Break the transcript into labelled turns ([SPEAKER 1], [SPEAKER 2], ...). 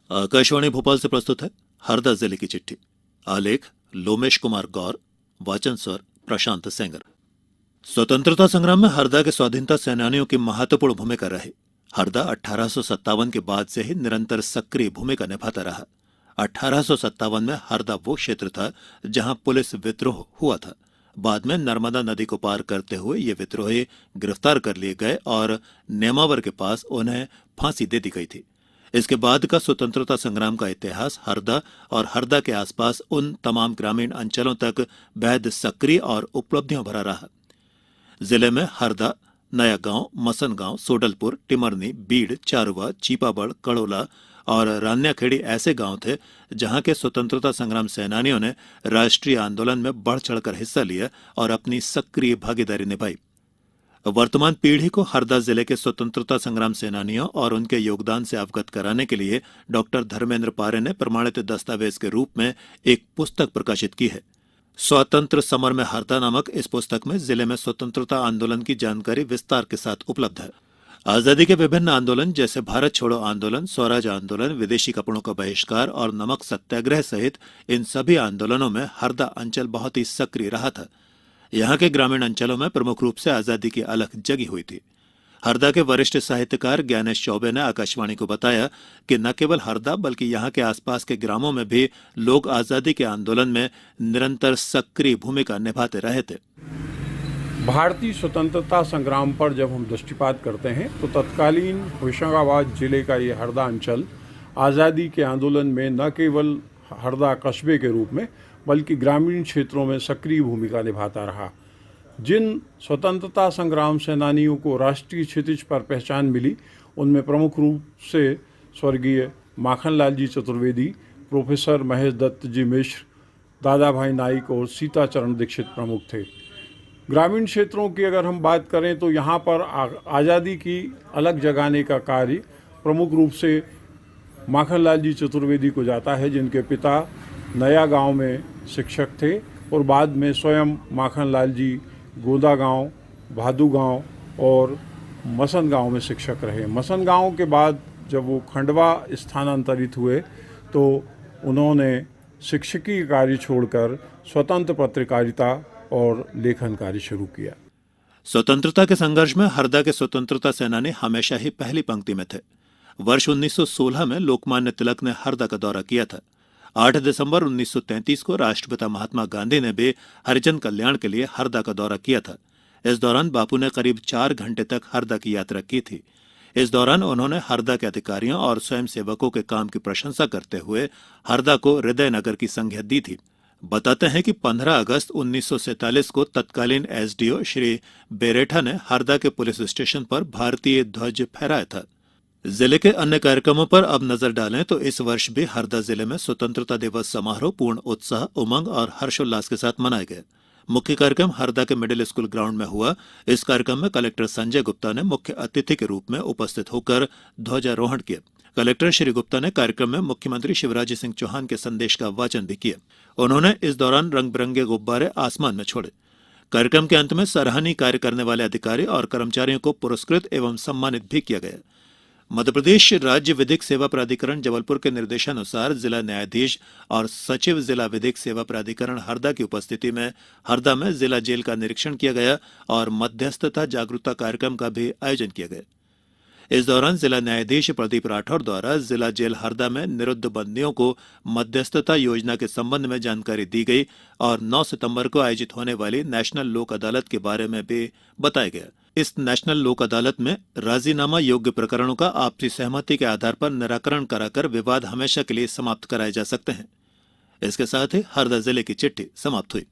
[SPEAKER 1] आकाशवाणी भोपाल से प्रस्तुत है हरदा जिले की चिट्ठी। आलेख लोमेश कुमार गौर, वाचन स्वर प्रशांत सेंगर। स्वतंत्रता संग्राम में हरदा के स्वाधीनता सेनानियों की महत्वपूर्ण भूमिका रही। हरदा 1857 के बाद से ही निरंतर सक्रिय भूमिका निभाता रहा। 1857 में हरदा वो क्षेत्र था जहां पुलिस विद्रोह हुआ था। बाद में नर्मदा नदी को पार करते हुए ये विद्रोही गिरफ्तार कर लिए गए और नेमावर के पास उन्हें फांसी दे दी गई थी। इसके बाद का स्वतंत्रता संग्राम का इतिहास हरदा और हरदा के आसपास उन तमाम ग्रामीण अंचलों तक बेहद सक्रिय और उपलब्धियों भरा रहा। जिले में हरदा, नया गांव, मसन गांव, सोडलपुर, टिमरनी, बीड़, चारुआ, चीपाबड़, कड़ोला और रान्याखेड़ी ऐसे गांव थे जहां के स्वतंत्रता संग्राम सेनानियों ने राष्ट्रीय आंदोलन में बढ़ चढ़कर हिस्सा लिया और अपनी सक्रिय भागीदारी निभाई। वर्तमान पीढ़ी को हरदा जिले के स्वतंत्रता संग्राम सेनानियों और उनके योगदान से अवगत कराने के लिए डॉक्टर धर्मेंद्र पारे ने प्रमाणित दस्तावेज के रूप में एक पुस्तक प्रकाशित की है। स्वतंत्र समर में हरदा नामक इस पुस्तक में जिले में स्वतंत्रता आंदोलन की जानकारी विस्तार के साथ उपलब्ध है। आजादी के विभिन्न आंदोलन जैसे भारत छोड़ो आंदोलन, स्वराज आंदोलन, विदेशी कपड़ों का बहिष्कार और नमक सत्याग्रह सहित इन सभी आंदोलनों में हरदा अंचल बहुत ही सक्रिय रहा था। यहाँ के ग्रामीण अंचलों में प्रमुख रूप से आजादी की अलख जगी हुई थी। हरदा के वरिष्ठ साहित्यकार ज्ञानेश चौबे ने आकाशवाणी को बताया कि न केवल हरदा बल्कि यहाँ के आसपास के ग्रामों में भी लोग आजादी के आंदोलन में निरंतर सक्रिय भूमिका निभाते रहे थे।
[SPEAKER 2] भारतीय स्वतंत्रता संग्राम पर जब हम दृष्टिपात करते हैं तो तत्कालीन होशंगाबाद जिले का ये हरदा अंचल आज़ादी के आंदोलन में न केवल हरदा कस्बे के रूप में बल्कि ग्रामीण क्षेत्रों में सक्रिय भूमिका निभाता रहा। जिन स्वतंत्रता संग्राम सेनानियों को राष्ट्रीय क्षितिज पर पहचान मिली उनमें प्रमुख रूप से स्वर्गीय माखनलाल जी चतुर्वेदी, प्रोफेसर महेश दत्त जी मिश्र, दादा भाई नाइक और सीताचरण दीक्षित प्रमुख थे। ग्रामीण क्षेत्रों की अगर हम बात करें तो यहाँ पर आज़ादी की अलग जगाने का कार्य प्रमुख रूप से माखनलाल जी चतुर्वेदी को जाता है, जिनके पिता नया गांव में शिक्षक थे और बाद में स्वयं माखनलाल जी गोदा गांव, भादू गांव और मसन गांव में शिक्षक रहे। मसन गांव के बाद जब वो खंडवा स्थानांतरित हुए तो उन्होंने शिक्षकीय कार्य छोड़कर स्वतंत्र पत्रकारिता और लेखन कार्य शुरू किया।
[SPEAKER 1] स्वतंत्रता के संघर्ष में हरदा के स्वतंत्रता सेनानी हमेशा ही पहली पंक्ति में थे। वर्ष 1916 में लोकमान्य तिलक ने हरदा का दौरा किया था। 8 दिसंबर 1933 को राष्ट्रपिता महात्मा गांधी ने भी हरिजन कल्याण के लिए हरदा का दौरा किया था। इस दौरान बापू ने करीब 4 घंटे तक हरदा की यात्रा की थी। इस दौरान उन्होंने हरदा के अधिकारियों और स्वयंसेवकों के काम की प्रशंसा करते हुए हरदा को हृदय नगर की संज्ञा दी थी। बताते हैं कि 15 अगस्त 1947 को तत्कालीन एसडीओ श्री बेरेठा ने हरदा के पुलिस स्टेशन पर भारतीय ध्वज फहराया था। जिले के अन्य कार्यक्रमों पर अब नजर डालें तो इस वर्ष भी हरदा जिले में स्वतंत्रता दिवस समारोह पूर्ण उत्साह, उमंग और हर्षोल्लास के साथ मनाए गए। मुख्य कार्यक्रम हरदा के मिडिल स्कूल ग्राउंड में हुआ। इस कार्यक्रम में कलेक्टर संजय गुप्ता ने मुख्य अतिथि के रूप में उपस्थित होकर ध्वजारोहण किया। कलेक्टर श्री गुप्ता ने कार्यक्रम में मुख्यमंत्री शिवराज सिंह चौहान के संदेश का वाचन भी किया। उन्होंने इस दौरान रंग बिरंगे गुब्बारे आसमान में छोड़े। कार्यक्रम के अंत में सराहनीय कार्य करने वाले अधिकारी और कर्मचारियों को पुरस्कृत एवं सम्मानित भी किया गया। मध्यप्रदेश राज्य विधिक सेवा प्राधिकरण जबलपुर के निर्देशानुसार जिला न्यायाधीश और सचिव जिला विधिक सेवा प्राधिकरण हरदा की उपस्थिति में हरदा में जिला जेल का निरीक्षण किया गया और मध्यस्थता जागरूकता कार्यक्रम का भी आयोजन किया गया। इस दौरान जिला न्यायाधीश प्रदीप राठौर द्वारा जिला जेल हरदा में निरुद्ध बंदियों को मध्यस्थता योजना के संबंध में जानकारी दी गई और 9 सितंबर को आयोजित होने वाली नेशनल लोक अदालत के बारे में भी बताया गया। इस नेशनल लोक अदालत में राजीनामा योग्य प्रकरणों का आपसी सहमति के आधार पर निराकरण कराकर विवाद हमेशा के लिए समाप्त कराए जा सकते हैं। इसके साथ ही हरदा जिले की चिट्ठी समाप्त हुई।